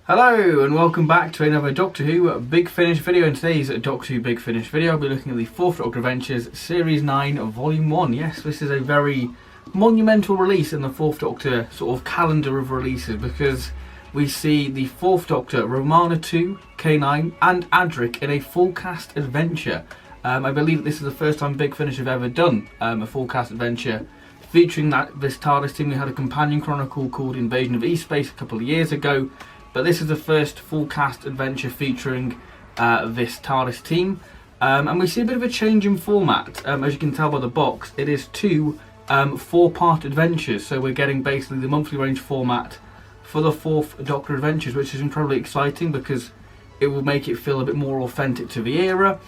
Hello and welcome back to another Doctor Who Big Finish video. In today's Doctor Who Big Finish video, I'll be looking at the 4th Doctor Adventures Series 9 Volume 1. Yes, this is a very monumental release in the 4th Doctor sort of calendar of releases, because we see the 4th Doctor, Romana 2, K9 and Adric in a full cast adventure. I believe this is the first time Big Finish have ever done a full cast adventure featuring this TARDIS team. We had a companion chronicle called Invasion of East Space a couple of years ago, but this is the first full cast adventure featuring this TARDIS team. And we see a bit of a change in format. As you can tell by the box, it is two 4-part adventures. So we're getting basically the monthly range format for the 4th Doctor Adventures, which is incredibly exciting because it will make it feel a bit more authentic to the era.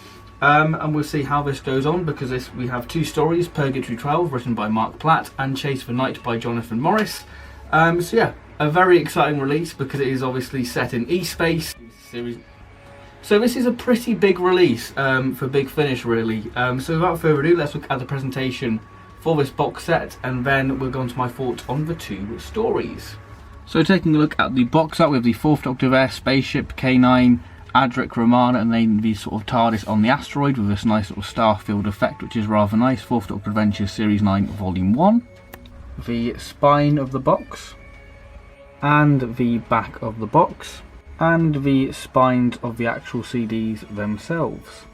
And we'll see how this goes on, because we have two stories: Purgatory 12, written by Marc Platt, and Chase for Night by Jonathan Morris. So yeah, a very exciting release because it is obviously set in E-Space series. So this is a pretty big release for Big Finish, really. So without further ado, let's look at the presentation for this box set, and then we'll go on to my thoughts on the two stories. So taking a look at the box art, we have the 4th Doctor there, spaceship, K9, Adric, Romana, and then the sort of TARDIS on the asteroid with this nice little starfield effect, which is rather nice. 4th Doctor Adventures Series 9 Volume 1. The spine of the box, and the back of the box, and the spines of the actual CDs themselves.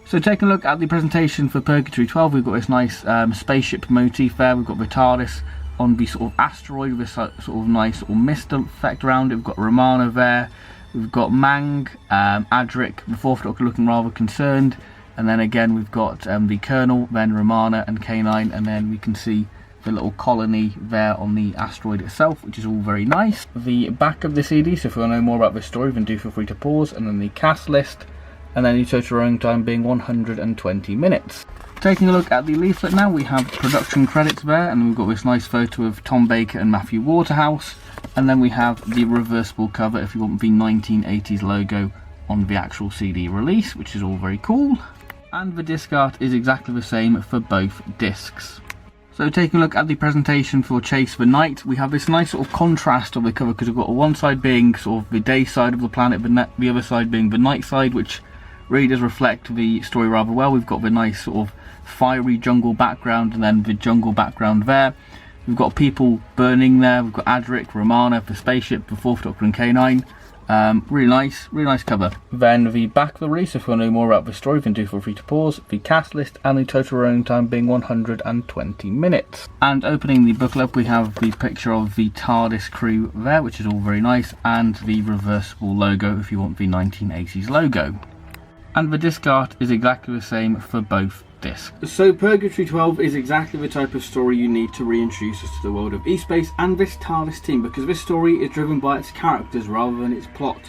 So taking a look at the presentation for Purgatory 12, we've got this nice spaceship motif there. We've got the TARDIS on the sort of asteroid with this sort of nice sort of mist effect around it. We've got Romana there. We've got Mang, Adric, the 4th Doctor looking rather concerned, and then again we've got the Colonel, then Romana and K9, and then we can see the little colony there on the asteroid itself, which is all very nice. The back of the CD, so if you want to know more about this story, then do feel free to pause, and then the cast list, and then the total running time being 120 minutes. Taking a look at the leaflet now, we have production credits there, and we've got this nice photo of Tom Baker and Matthew Waterhouse, and then we have the reversible cover if you want the 1980s logo on the actual CD release, which is all very cool. And the disc art is exactly the same for both discs. So taking a look at the presentation for Chase for Night, we have this nice sort of contrast of the cover, because we've got one side being sort of the day side of the planet, but the other side being the night side, which really does reflect the story rather well. We've got the nice sort of fiery jungle background, and then the jungle background there. We've got people burning there. We've got Adric, Romana, the spaceship, the 4th Doctor and K9. Really nice cover. Then the back of the release, if you want to know more about the story, then do feel free to pause. The cast list and the total running time being 120 minutes. And opening the booklet, we have the picture of the TARDIS crew there, which is all very nice, and the reversible logo if you want the 1980s logo. And the disc art is exactly the same for both discs. So Purgatory 12 is exactly the type of story you need to reintroduce us to the world of E-Space and this TARDIS team, because this story is driven by its characters rather than its plot.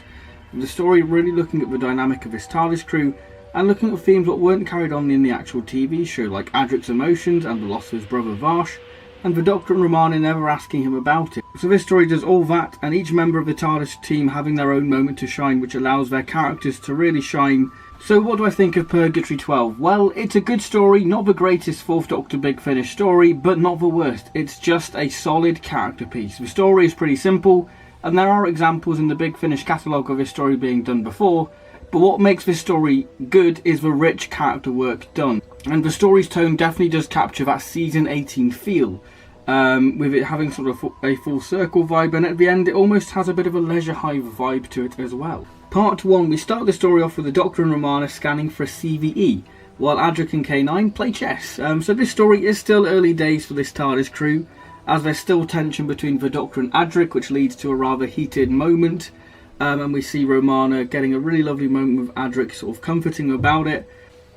The story really looking at the dynamic of this TARDIS crew and looking at themes that weren't carried on in the actual TV show, like Adric's emotions and the loss of his brother Vash, and the Doctor and Romana never asking him about it. So this story does all that, and each member of the TARDIS team having their own moment to shine, which allows their characters to really shine. So what do I think of Purgatory 12? Well, it's a good story, not the greatest 4th Doctor Big Finish story, but not the worst. It's just a solid character piece. The story is pretty simple, and there are examples in the Big Finish catalogue of this story being done before, but what makes this story good is the rich character work done. And the story's tone definitely does capture that season 18 feel, with it having sort of a full circle vibe, and at the end it almost has a bit of a Leisure Hive vibe to it as well. Part 1, we start the story off with the Doctor and Romana scanning for a CVE, while Adric and K9 play chess. So this story is still early days for this TARDIS crew, as there's still tension between the Doctor and Adric, which leads to a rather heated moment, and we see Romana getting a really lovely moment with Adric sort of comforting about it.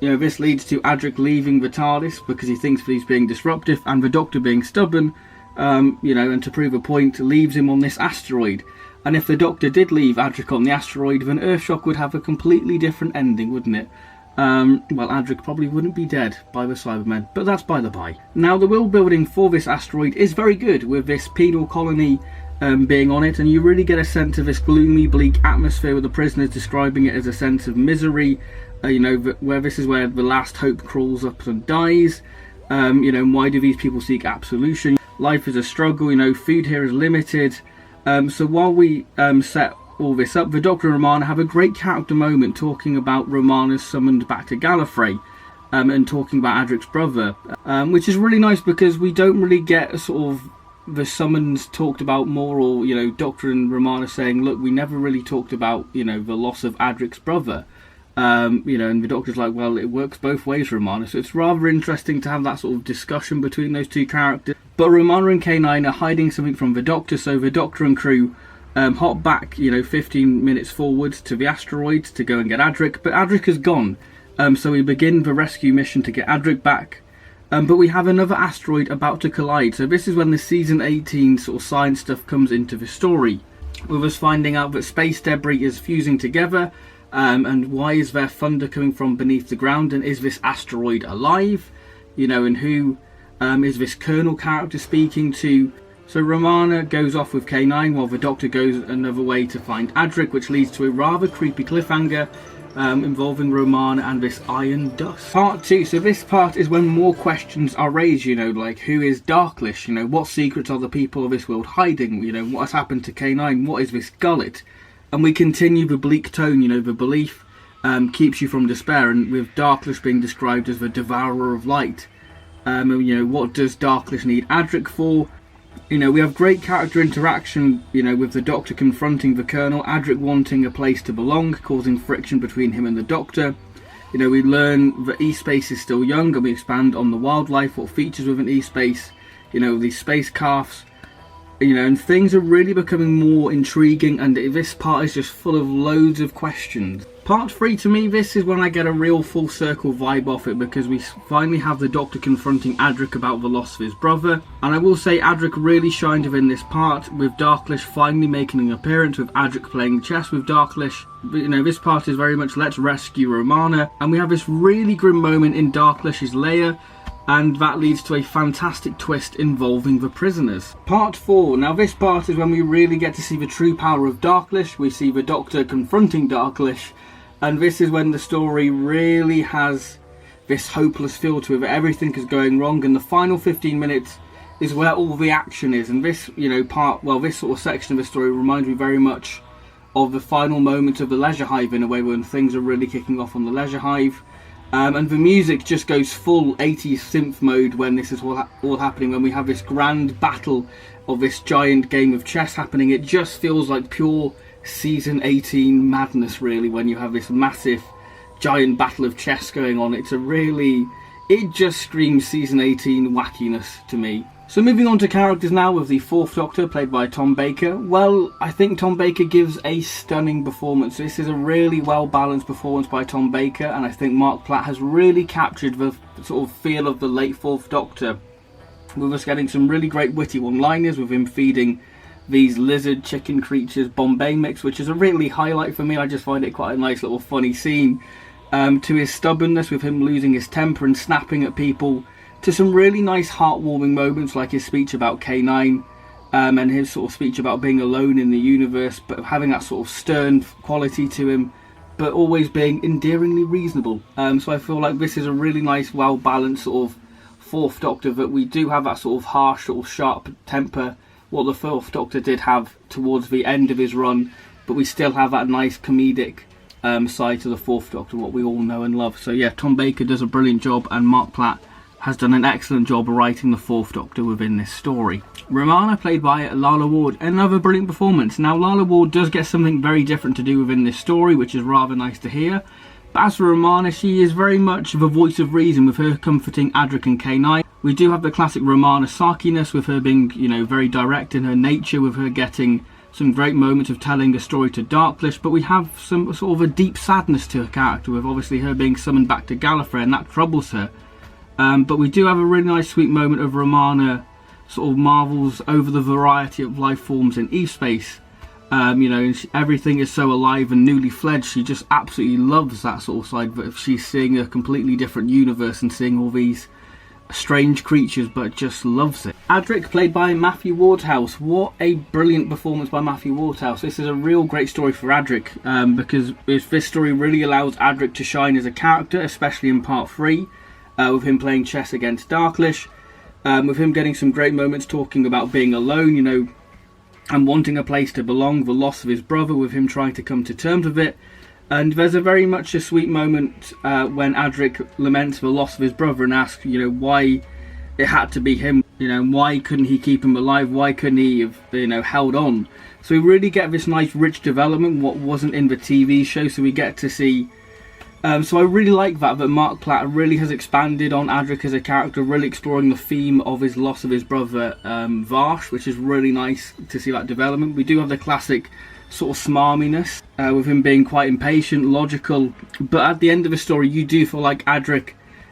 You know, this leads to Adric leaving the TARDIS because he thinks that he's being disruptive, and the Doctor being stubborn, you know, and to prove a point, leaves him on this asteroid. And if the Doctor did leave Adric on the asteroid, then Earthshock would have a completely different ending, wouldn't it? Well, Adric probably wouldn't be dead by the Cybermen, but that's by the by. Now, the world building for this asteroid is very good, with this penal colony being on it, and you really get a sense of this gloomy, bleak atmosphere with the prisoners describing it as a sense of misery, you know, where this is where the last hope crawls up and dies. You know, why do these people seek absolution? Life is a struggle, you know, food here is limited. So while we set all this up, the Doctor and Romana have a great character moment talking about Romana's summoned back to Gallifrey, and talking about Adric's brother, which is really nice because we don't really get sort of the summons talked about more, or, you know, Doctor and Romana saying, look, we never really talked about, you know, the loss of Adric's brother. You know, and the Doctor's like, well, it works both ways, Romana. So it's rather interesting to have that sort of discussion between those two characters. But Romana and K9 are hiding something from the Doctor, so the Doctor and crew hop back, you know, 15 minutes forwards to the asteroid to go and get Adric, but Adric is gone. So we begin the rescue mission to get Adric back. But we have another asteroid about to collide, so this is when the season 18 sort of science stuff comes into the story, with us finding out that space debris is fusing together, and why is there thunder coming from beneath the ground, and is this asteroid alive, you know, and who is this Colonel character speaking to. So Romana goes off with K9 while the Doctor goes another way to find Adric, which leads to a rather creepy cliffhanger involving Romana and this iron dust. Part 2, so this part is when more questions are raised, you know, like who is Darklish, you know, what secrets are the people of this world hiding, you know, what has happened to K9, what is this gullet? And we continue the bleak tone, you know, the belief keeps you from despair, and with Darklish being described as the devourer of light. You know, what does Darklish need Adric for? You know, we have great character interaction, you know, with the Doctor confronting the Colonel, Adric wanting a place to belong, causing friction between him and the Doctor. You know, we learn that E-Space is still young, and we expand on the wildlife, what features within E-Space, you know, these space calves, you know, and things are really becoming more intriguing, and this part is just full of loads of questions. Part 3, to me, this is when I get a real full circle vibe off it, because we finally have the Doctor confronting Adric about the loss of his brother. And I will say Adric really shined within this part, with Darklish finally making an appearance, with Adric playing chess with Darklish. But, you know, this part is very much let's rescue Romana, and we have this really grim moment in Darklish's lair, and that leads to a fantastic twist involving the prisoners. Part 4, now this part is when we really get to see the true power of Darklish. We see the Doctor confronting Darklish, and this is when the story really has this hopeless feel to it, that everything is going wrong, and the final 15 minutes is where all the action is. And this, you know, part, well, this sort of section of the story reminds me very much of the final moments of the Leisure Hive, in a way, when things are really kicking off on the Leisure Hive. And the music just goes full 80s synth mode when this is all happening, when we have this grand battle of this giant game of chess happening. It just feels like pure season 18 madness, really, when you have this massive giant battle of chess going on. It just screams season 18 wackiness to me. So moving on to characters now, with the 4th Doctor played by Tom Baker. Well, I think Tom Baker gives a stunning performance. This is a really well balanced performance by Tom Baker, and I think Marc Platt has really captured the sort of feel of the late 4th Doctor, with us getting some really great witty one-liners, with him feeding these lizard chicken creatures Bombay mix, which is a really highlight for me. I just find it quite a nice little funny scene, to his stubbornness, with him losing his temper and snapping at people, to some really nice heartwarming moments like his speech about K9, and his sort of speech about being alone in the universe, but having that sort of stern quality to him, but always being endearingly reasonable. So I feel like this is a really nice, well balanced sort of 4th Doctor, that we do have that sort of harsh, sort of sharp temper, what the 4th Doctor did have towards the end of his run, but we still have that nice comedic side to the 4th Doctor, what we all know and love. So yeah, Tom Baker does a brilliant job, and Marc Platt has done an excellent job writing the 4th Doctor within this story. Romana, played by Lalla Ward, another brilliant performance. Now, Lalla Ward does get something very different to do within this story, which is rather nice to hear. But as for Romana, she is very much the voice of reason, with her comforting Adric and K9. We do have the classic Romana sarkiness, with her being, you know, very direct in her nature, with her getting some great moments of telling a story to Darklish, but we have some sort of a deep sadness to her character, with obviously her being summoned back to Gallifrey, and that troubles her. But we do have a really nice sweet moment of Romana sort of marvels over the variety of life forms in E-Space. You know, everything is so alive and newly fledged. She just absolutely loves that sort of side, but she's seeing a completely different universe and seeing all these strange creatures, but just loves it. Adric, played by Matthew Wardhouse. What a brilliant performance by Matthew Wardhouse. This is a real great story for Adric, because this story really allows Adric to shine as a character, especially in part 3. With him playing chess against Darklish, with him getting some great moments talking about being alone. You know, and wanting a place to belong, the loss of his brother, with him trying to come to terms with it. And there's a very much a sweet moment when Adric laments the loss of his brother and asks, why it had to be him. Why couldn't he keep him alive? Why couldn't he have, held on? So we really get this nice rich development, what wasn't in the TV show. So we get to see. So I really like that Marc Platt really has expanded on Adric as a character, really exploring the theme of his loss of his brother Varsh, which is really nice to see that development. We do have the classic sort of smarminess with him being quite impatient, logical, but at the end of the story you do feel like Adric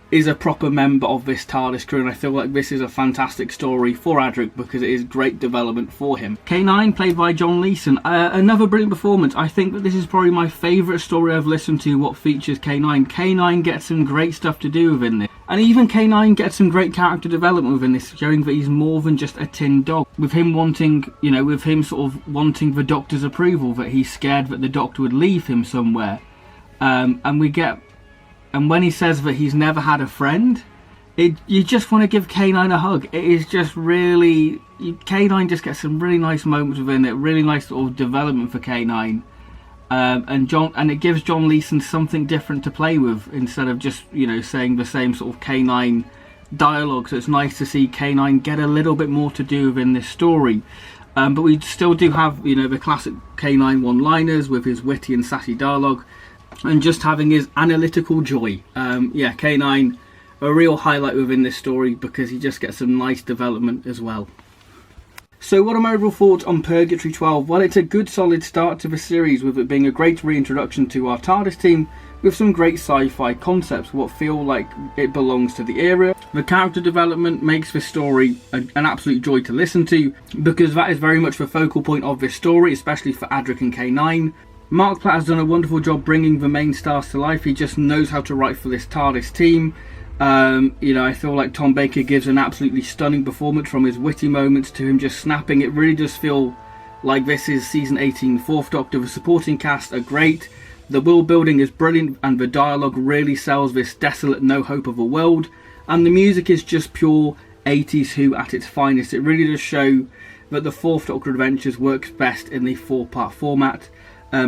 is a proper member of this TARDIS crew, and I feel like this is a fantastic story for Adric because it is great development for him. K9, played by John Leeson, another brilliant performance. I think that this is probably my favourite story I've listened to what features K9. K9 gets some great stuff to do within this, and even K9 gets some great character development within this, showing that he's more than just a tin dog, with him wanting, with him sort of wanting the Doctor's approval, that he's scared that the Doctor would leave him somewhere, and when he says that he's never had a friend, you just want to give K9 a hug. It is just really... K9 just gets some really nice moments within it, really nice sort of development for K9. And it gives John Leeson something different to play with, instead of just, saying the same sort of K9 dialogue. So it's nice to see K9 get a little bit more to do within this story. But we still do have, the classic K9 one-liners with his witty and sassy dialogue, and just having his analytical joy. K9, a real highlight within this story because he just gets some nice development as well. So what are my overall thoughts on Purgatory 12? Well, it's a good solid start to the series, with it being a great reintroduction to our TARDIS team with some great sci-fi concepts, what feel like it belongs to the era. The character development makes this story an absolute joy to listen to, because that is very much the focal point of this story, especially for Adric and K9. Marc Platt has done a wonderful job bringing the main stars to life. He just knows how to write for this TARDIS team. I feel like Tom Baker gives an absolutely stunning performance, from his witty moments to him just snapping. It really does feel like this is season 18 4th Doctor. The supporting cast are great. The world building is brilliant, and the dialogue really sells this desolate, no hope of a world. And the music is just pure 80s Who at its finest. It really does show that the 4th Doctor Adventures works best in the 4-part format.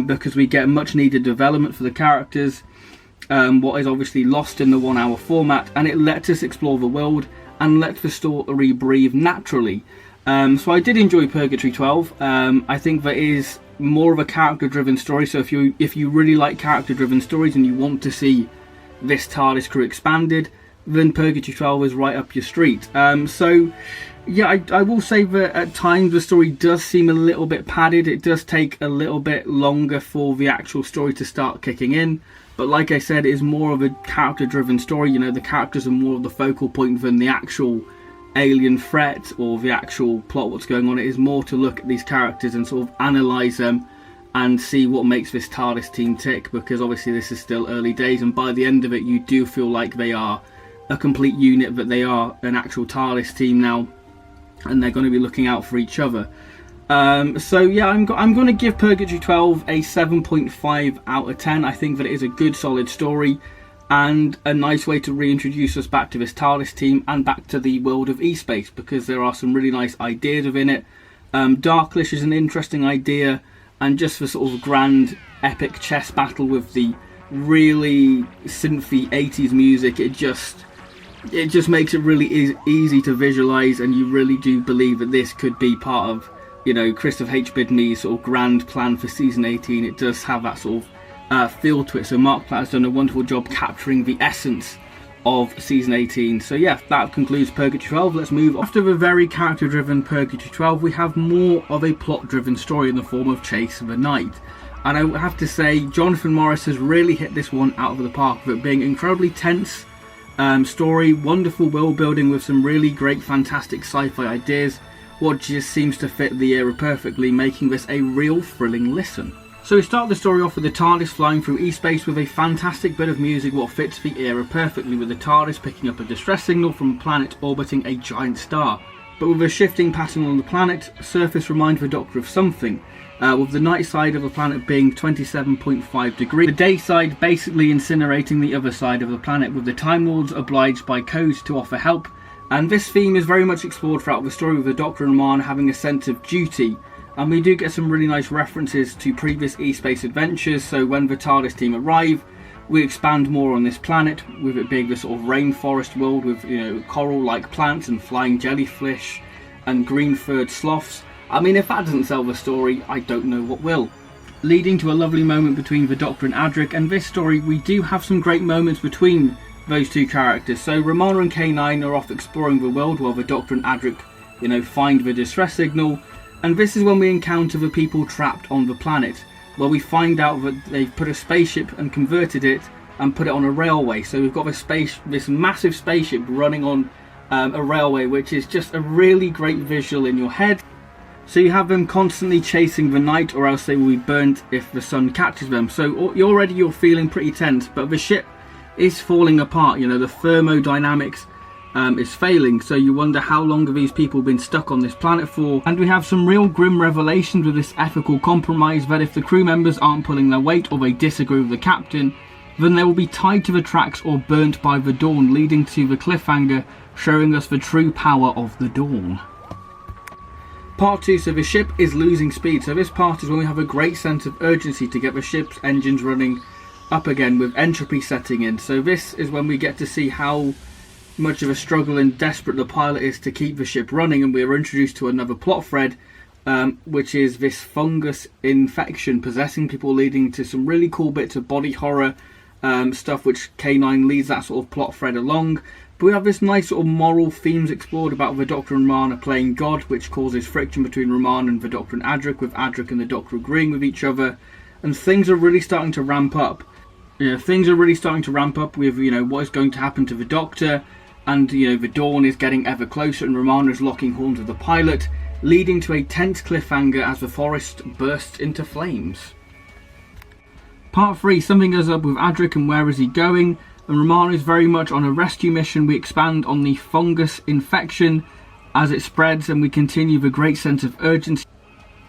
Because we get much needed development for the characters, what is obviously lost in the 1-hour format, and it lets us explore the world and lets the story breathe naturally. So I did enjoy Purgatory 12. I think that is more of a character driven story, so if you really like character driven stories and you want to see this TARDIS crew expanded, then Purgatory 12 is right up your street. I will say that at times the story does seem a little bit padded. It does take a little bit longer for the actual story to start kicking in. But like I said, it is more of a character-driven story. The characters are more of the focal point than the actual alien threat or the actual plot, what's going on. It is more to look at these characters and sort of analyse them and see what makes this TARDIS team tick, because obviously this is still early days, and by the end of it you do feel like they are a complete unit, that they are an actual TARDIS team now, and they're going to be looking out for each other. I'm going to give Purgatory 12 a 7.5 out of 10. I think that it is a good solid story and a nice way to reintroduce us back to this TARDIS team and back to the world of E-Space, because there are some really nice ideas within it. Darklish is an interesting idea, and just the sort of grand epic chess battle with the really synthy 80s music, it just makes it really easy to visualise, and you really do believe that this could be part of, Christopher H. Bidney's sort of grand plan for season 18. It does have that sort of feel to it. So Marc Platt has done a wonderful job capturing the essence of season 18. So yeah, that concludes Purgatory 12. Let's move on. After the very character-driven Purgatory 12, we have more of a plot-driven story in the form of Chase of the Night. And I have to say, Jonathan Morris has really hit this one out of the park, with it being incredibly tense story, wonderful world building with some really great, fantastic sci-fi ideas, what just seems to fit the era perfectly, making this a real thrilling listen. So we start the story off with the TARDIS flying through E-Space with a fantastic bit of music what fits the era perfectly, with the TARDIS picking up a distress signal from a planet orbiting a giant star. But with a shifting pattern on the planet, surface reminds the Doctor of something, with the night side of the planet being 27.5 degrees, the day side basically incinerating the other side of the planet, with the Time Lords obliged by codes to offer help. And this theme is very much explored throughout the story, with the Doctor and Romana having a sense of duty And we do get some really nice references to previous E-Space adventures. So when the TARDIS team arrive, we expand more on this planet, with it being the sort of rainforest world with, you know, coral-like plants and flying jellyfish and green-furred sloths. I mean, if that doesn't sell the story, I don't know what will. Leading to a lovely moment between the Doctor and Adric, and this story we do have some great moments between those two characters. So Romana and K9 are off exploring the world while the Doctor and Adric, you know, find the distress signal, and this is when we encounter the people trapped on the planet, where we find out that they've put a spaceship and converted it and put it on a railway. So we've got this massive spaceship running on a railway, which is just a really great visual in your head. So you have them constantly chasing the night, or else they will be burnt if the sun catches them. So you're feeling pretty tense, but the ship is falling apart. You know, the thermodynamics is failing, so you wonder how long have these people been stuck on this planet for. And we have some real grim revelations with this ethical compromise that if the crew members aren't pulling their weight or they disagree with the captain, then they will be tied to the tracks or burnt by the dawn, leading to the cliffhanger showing us the true power of the dawn. Part 2, so the ship is losing speed. So this part is when we have a great sense of urgency to get the ship's engines running up again with entropy setting in. So this is when we get to see how much of a struggle and desperate the pilot is to keep the ship running, and we are introduced to another plot thread, which is this fungus infection possessing people, leading to some really cool bits of body horror stuff, which K9 leads that sort of plot thread along. But we have this nice sort of moral themes explored about the Doctor and Romana playing God, which causes friction between Romana and the Doctor and Adric, with Adric and the Doctor agreeing with each other, and things are really starting to ramp up. You know, things are really starting to ramp up with, you know, what is going to happen to the Doctor, and, you know, the dawn is getting ever closer and Romana is locking horns with the pilot, leading to a tense cliffhanger as the forest bursts into flames. Part 3, something goes up with Adric and where is he going, and Romana is very much on a rescue mission. We expand on the fungus infection as it spreads, and we continue the great sense of urgency.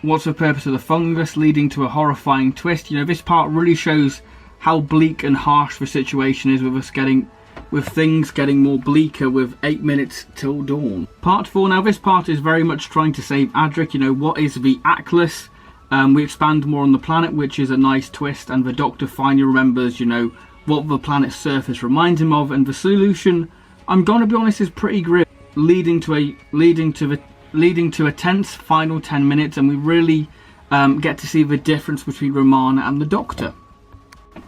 What's the purpose of the fungus, leading to a horrifying twist. You know, this part really shows how bleak and harsh the situation is, with things getting more bleaker with 8 minutes till dawn. Part 4, now this part is very much trying to save Adric. You know, what is the Atlas? We expand more on the planet, which is a nice twist, and the Doctor finally remembers, you know, what the planet's surface reminds him of, and the solution, I'm gonna be honest, is pretty grim, leading to a tense final 10 minutes, and we really get to see the difference between Romana and the Doctor.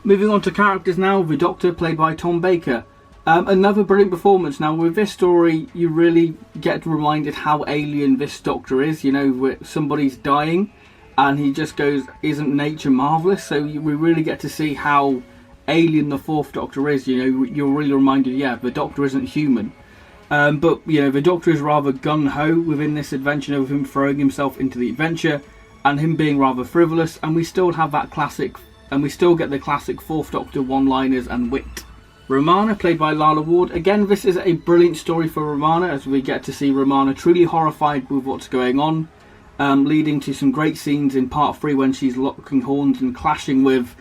Moving on to characters now, the Doctor, played by Tom Baker. Another brilliant performance. Now with this story, you really get reminded how alien this Doctor is. You know, somebody's dying, and he just goes, "Isn't nature marvellous?" So we really get to see how alien the Fourth Doctor is. You know, you're really reminded, yeah, the Doctor isn't human. But, you know, the Doctor is rather gung-ho within this adventure, with him throwing himself into the adventure, and him being rather frivolous, and we still have that classic, and we still get the classic Fourth Doctor one-liners and wit. Romana, played by Lala Ward. Again, this is a brilliant story for Romana, as we get to see Romana truly horrified with what's going on, leading to some great scenes in part 3 when she's locking horns and clashing with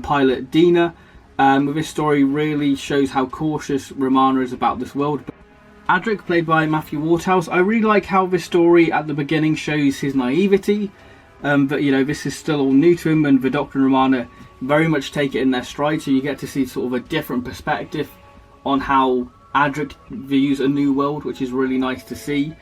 pilot Dina. This story really shows how cautious Romana is about this world. Adric, played by Matthew Waterhouse. I really like how this story at the beginning shows his naivety, but, you know, this is still all new to him, and the Doctor and Romana very much take it in their stride, so you get to see sort of a different perspective on how Adric views a new world, which is really nice to see.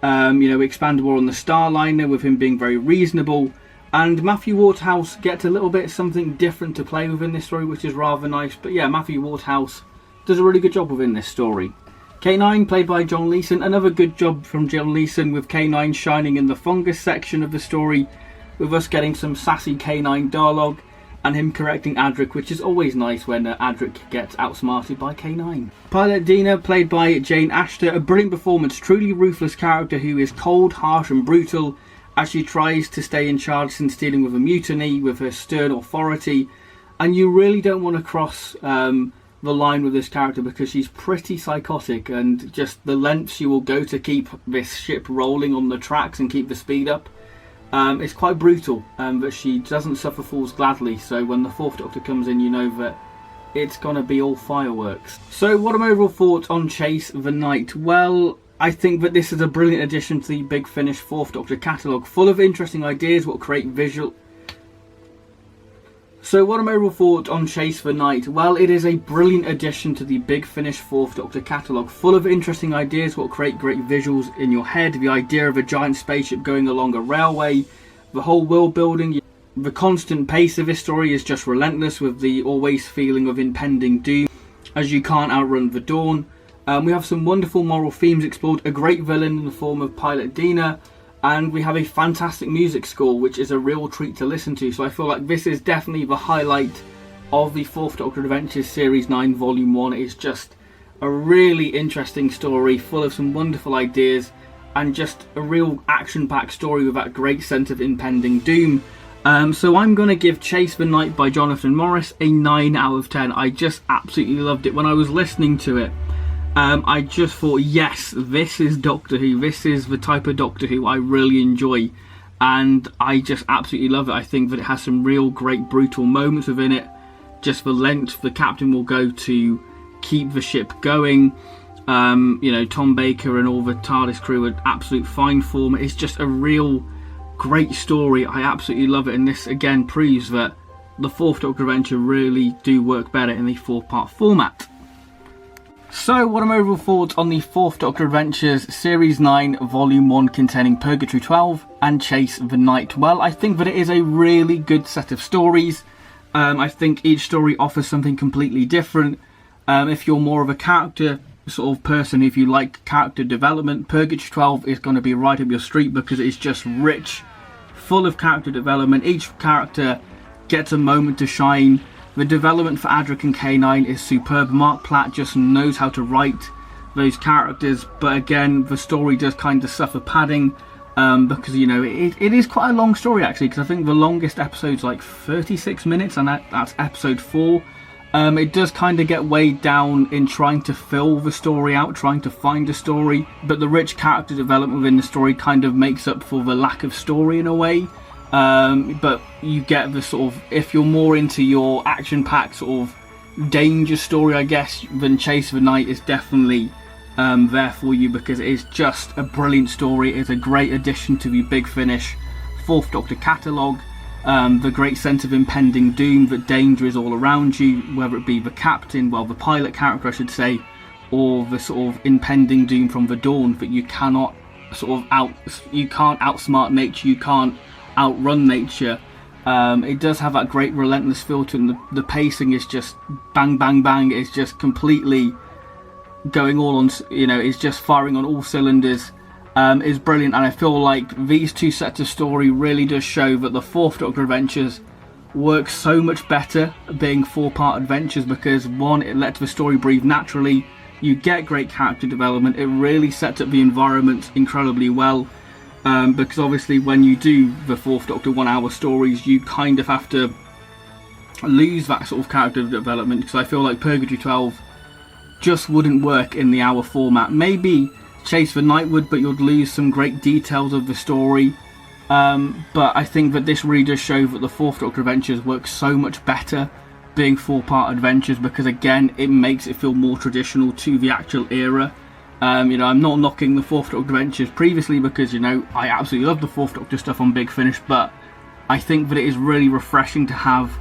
You know, we expand more on the Starliner with him being very reasonable, and Matthew Waterhouse gets a little bit something different to play with in this story, which is rather nice. But yeah, Matthew Waterhouse does a really good job within this story. K9, played by John Leeson. Another good job from John Leeson, with K9 shining in the fungus section of the story, with us getting some sassy K9 dialogue, and him correcting Adric, which is always nice when Adric gets outsmarted by K9. Pilot Dina, played by Jane Ashter. A brilliant performance, truly ruthless character who is cold, harsh and brutal as she tries to stay in charge since dealing with a mutiny with her stern authority. And you really don't want to cross the line with this character, because she's pretty psychotic, and just the lengths she will go to keep this ship rolling on the tracks and keep the speed up. It's quite brutal, but she doesn't suffer fools gladly, so when the Fourth Doctor comes in, you know that it's going to be all fireworks. So what are my overall thoughts on Chase the Night? Well, I think that this is a brilliant addition to the Big Finish 4th Doctor catalogue, full of interesting ideas what create visual... So what are my overall thoughts on Chase the Night? Well, it is a brilliant addition to the Big Finish 4th Doctor catalogue, full of interesting ideas what create great visuals in your head. The idea of a giant spaceship going along a railway, the whole world building, the constant pace of this story is just relentless, with the always feeling of impending doom, as you can't outrun the dawn. We have some wonderful moral themes explored, a great villain in the form of Pilot Dina, and we have a fantastic music score, which is a real treat to listen to. So I feel like this is definitely the highlight of the 4th Doctor Adventures Series 9 Volume 1. It's just a really interesting story, full of some wonderful ideas, and just a real action-packed story with that great sense of impending doom. So I'm going to give Chase the Night by Jonathan Morris a 9 out of 10. I just absolutely loved it. When I was listening to it, I just thought, yes, this is Doctor Who. This is the type of Doctor Who I really enjoy. And I just absolutely love it. I think that it has some real great brutal moments within it. Just the length the captain will go to keep the ship going. You know, Tom Baker and all the TARDIS crew are absolute fine form. It's just a real great story. I absolutely love it. And this, again, proves that the 4th Doctor Adventure really do work better in the 4-part format. So, what are my overall thoughts on the 4th Doctor Adventures Series 9 Volume 1 containing Purgatory 12 and Chase the Night? Well, I think that it is a really good set of stories. I think each story offers something completely different. If you're more of a character sort of person, if you like character development, Purgatory 12 is going to be right up your street because it's just rich, full of character development. Each character gets a moment to shine. The development for Adric and K9 is superb. Marc Platt just knows how to write those characters, but again, the story does kind of suffer padding because, you know, it is quite a long story actually, because I think the longest episode's like 36 minutes, and that's episode 4. It does kind of get weighed down in trying to fill the story out, trying to find a story, but the rich character development within the story kind of makes up for the lack of story in a way. But you get the sort of, if you're more into your action-packed sort of danger story, I guess, then Chase the Night is definitely there for you, because it is just a brilliant story. It's a great addition to the Big Finish 4th Doctor catalogue. The great sense of impending doom, that danger is all around you, whether it be the captain, well, the pilot character I should say, or the sort of impending doom from the dawn, that you cannot you can't outsmart nature, you can't outrun nature. It does have that great relentless feel to it, and the pacing is just bang bang bang. It's just completely going all on, you know, it's just firing on all cylinders. Is brilliant, and I feel like these two sets of story really does show that the 4th Doctor Adventures works so much better being 4-part adventures, because one, it lets the story breathe naturally, you get great character development, it really sets up the environment incredibly well. Because obviously when you do the 4th Doctor 1-hour stories, you kind of have to lose that sort of character development, because I feel like Purgatory 12 just wouldn't work in the hour format. Maybe Chase the Night would, but you'd lose some great details of the story. But I think that this really does show that the 4th Doctor Adventures work so much better being 4-part adventures, because again, it makes it feel more traditional to the actual era. You know, I'm not knocking the 4th Doctor Adventures previously, because, you know, I absolutely love the 4th Doctor stuff on Big Finish, but I think that it is really refreshing to have,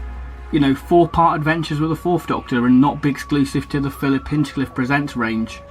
you know, 4-part adventures with the 4th Doctor and not be exclusive to the Philip Hinchcliffe Presents range.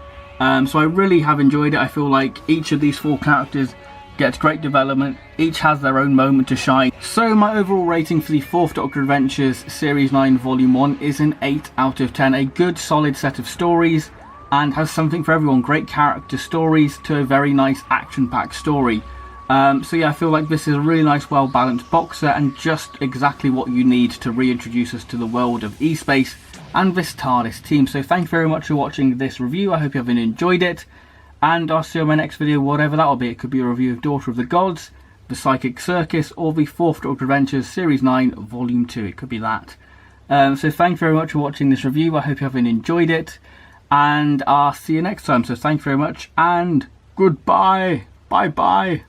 So I really have enjoyed it. I feel like each of these 4 characters gets great development, each has their own moment to shine. So my overall rating for the 4th Doctor Adventures Series 9 Volume 1 is an 8 out of 10. A good solid set of stories, and has something for everyone. Great character stories to a very nice action-packed story. So yeah, I feel like this is a really nice, well-balanced box set, and just exactly what you need to reintroduce us to the world of E-Space and this TARDIS team. So thank you very much for watching this review. I hope you have enjoyed it, and I'll see you in my next video, whatever that'll be. It could be a review of Daughter of the Gods, the Psychic Circus, or the 4th Doctor Adventures Series 9 Volume 2. It could be that. So thank you very much for watching this review. I hope you have enjoyed it, and I'll see you next time. So thank you very much, and goodbye. Bye bye.